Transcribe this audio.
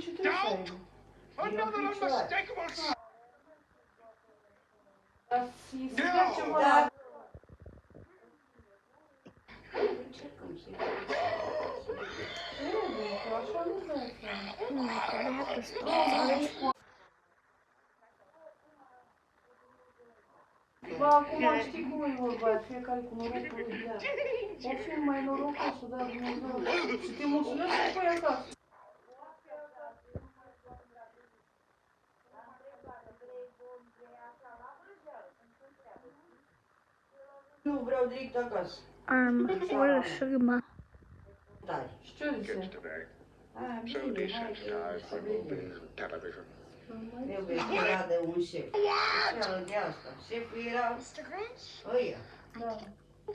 ce trebuie să aibă? Another unmistakable Dar să-i dea ceva la... Încercăm să-i Trebuie, că așa nu dă seama. Nu, că dacă stau. Ba, acum știi cum e vorba, fiecare cu norocul lui de-a. O fi mai norocos să dea Dumnezeu. Și te mulțumesc să pui acasă. Nu vreau direct acasă. Armătul șurma. Tare. Și ce zice? A, so bine, hai desensitized că by să vedem. movies and television. Trebuie să vadă un șef. Specială de asta. Șeful era Mr. Grinch? ăia. Da. To